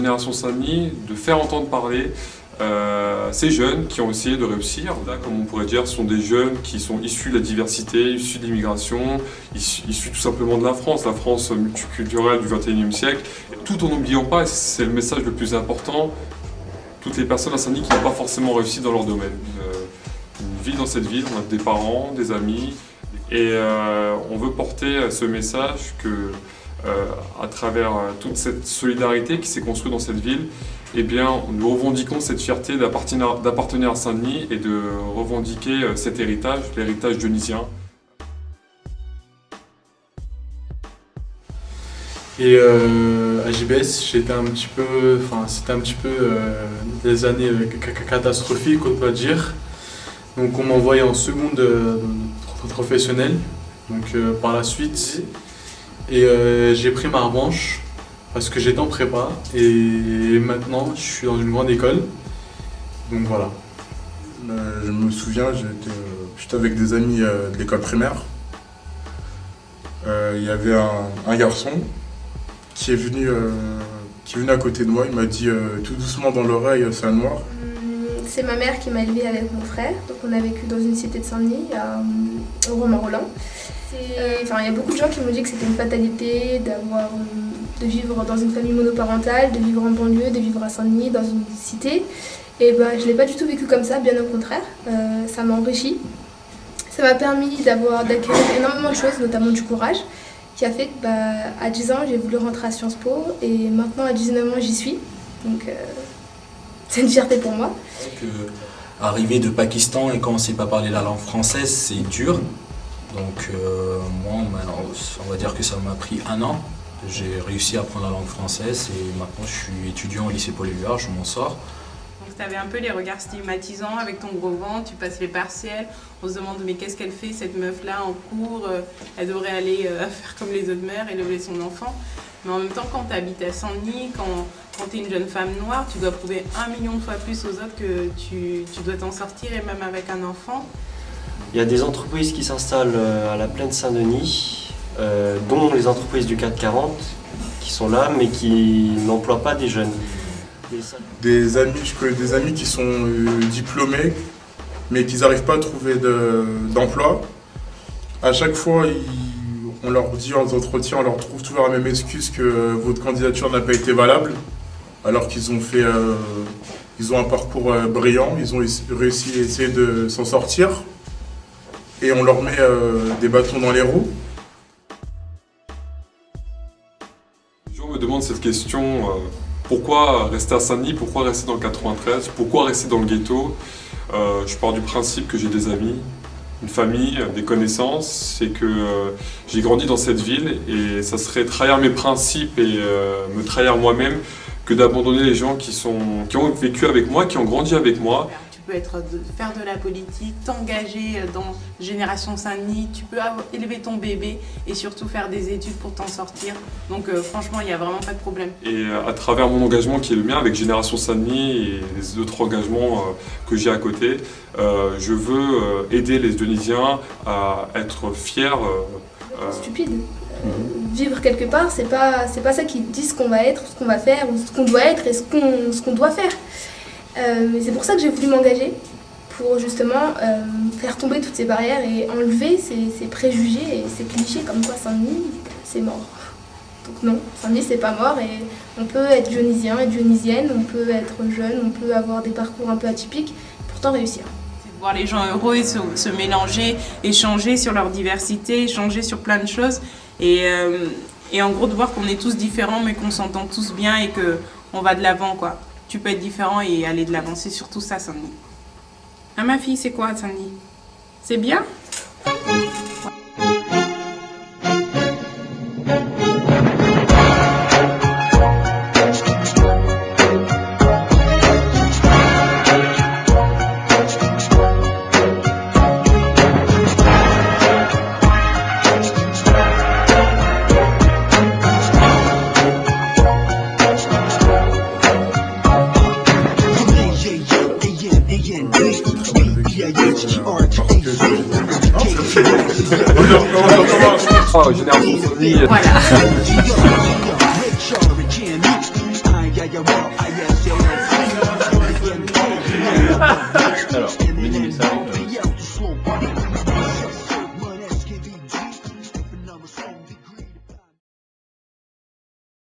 Génération Saint-Denis de faire entendre parler ces jeunes qui ont essayé de réussir. Là, comme on pourrait dire, ce sont des jeunes qui sont issus de la diversité, issus de l'immigration, issus tout simplement de la France multiculturelle du XXIe siècle, tout en n'oubliant pas, et c'est le message le plus important, toutes les personnes à Saint-Denis qui n'ont pas forcément réussi dans leur domaine. On vit dans cette ville, on a des parents, des amis, et on veut porter ce message que, à travers toute cette solidarité qui s'est construite dans cette ville, eh bien, nous revendiquons cette fierté d'appartenir à Saint-Denis et de revendiquer cet héritage, l'héritage dionysien. Et à JBS, c'était un petit peu des années catastrophiques, on peut dire. Donc on m'a envoyé en seconde professionnelle, donc par la suite. Et j'ai pris ma revanche parce que j'étais en prépa et maintenant je suis dans une grande école. Donc voilà. Je me souviens, j'étais avec des amis de l'école primaire. Il y avait un garçon qui est venu à côté de moi. Il m'a dit tout doucement dans l'oreille, c'est un noir. C'est ma mère qui m'a élevée avec mon frère. Donc on a vécu dans une cité de Saint-Denis, au Romain-Rolland. Il y a beaucoup de gens qui m'ont dit que c'était une fatalité de vivre dans une famille monoparentale, de vivre en banlieue, de vivre à Saint-Denis, dans une cité. Et je ne l'ai pas du tout vécu comme ça, bien au contraire. Ça m'a enrichi. Ça m'a permis d'acquérir énormément de choses, notamment du courage, qui a fait qu'à 10 ans, j'ai voulu rentrer à Sciences Po et maintenant, à 19 ans, j'y suis. Donc c'est une fierté pour moi. Arriver de Pakistan et quand on ne sait pas parler la langue française, c'est dur. Donc moi, on va dire que ça m'a pris 1 an. J'ai réussi à apprendre la langue française et maintenant je suis étudiant au lycée Paul Éluard, je m'en sors. Donc tu avais un peu les regards stigmatisants avec ton gros ventre, tu passes les partiels, on se demande mais qu'est-ce qu'elle fait cette meuf-là en cours, elle devrait aller faire comme les autres mères, élever son enfant. Mais en même temps, quand tu habites à Saint-Denis, quand tu es une jeune femme noire, tu dois prouver 1 million de fois plus aux autres que tu dois t'en sortir et même avec un enfant. Il y a des entreprises qui s'installent à la plaine Saint-Denis, dont les entreprises du CAC 40, qui sont là, mais qui n'emploient pas des jeunes. Je connais des amis qui sont diplômés, mais qui n'arrivent pas à trouver d'emploi. À chaque fois, on leur dit aux entretiens, on leur trouve toujours la même excuse que votre candidature n'a pas été valable, alors qu'ils ont fait, ils ont un parcours brillant, ils ont réussi à essayer de s'en sortir. Et on leur met des bâtons dans les roues. Les gens me demandent cette question, pourquoi rester à Saint-Denis, pourquoi rester dans le 93, pourquoi rester dans le ghetto. Je pars du principe que j'ai des amis, une famille, des connaissances, et que j'ai grandi dans cette ville et ça serait trahir mes principes et me trahir moi-même que d'abandonner les gens qui ont vécu avec moi, qui ont grandi avec moi. Tu peux faire de la politique, t'engager dans Génération Saint-Denis, tu peux élever ton bébé et surtout faire des études pour t'en sortir. Donc franchement, il n'y a vraiment pas de problème. Et à travers mon engagement qui est le mien avec Génération Saint-Denis et les autres engagements que j'ai à côté, je veux aider les Dionysiens à être fiers. Stupide. Vivre quelque part, c'est pas ça qui dit ce qu'on va être, ce qu'on va faire, ou ce qu'on doit être et ce qu'on doit faire. Mais c'est pour ça que j'ai voulu m'engager, pour justement faire tomber toutes ces barrières et enlever ces préjugés et ces clichés comme quoi Saint-Denis, c'est mort. Donc non, Saint-Denis c'est pas mort et on peut être dionysien et dionysienne, on peut être jeune, on peut avoir des parcours un peu atypiques, pourtant réussir. C'est de voir les gens heureux et se mélanger, échanger sur leur diversité, échanger sur plein de choses et en gros de voir qu'on est tous différents mais qu'on s'entend tous bien et qu'on va de l'avant quoi. Tu peux être différent et aller de l'avant, c'est surtout ça Saint-Denis. Ah ma fille, c'est quoi Saint-Denis? C'est bien? Génération Saint-Denis. Voilà.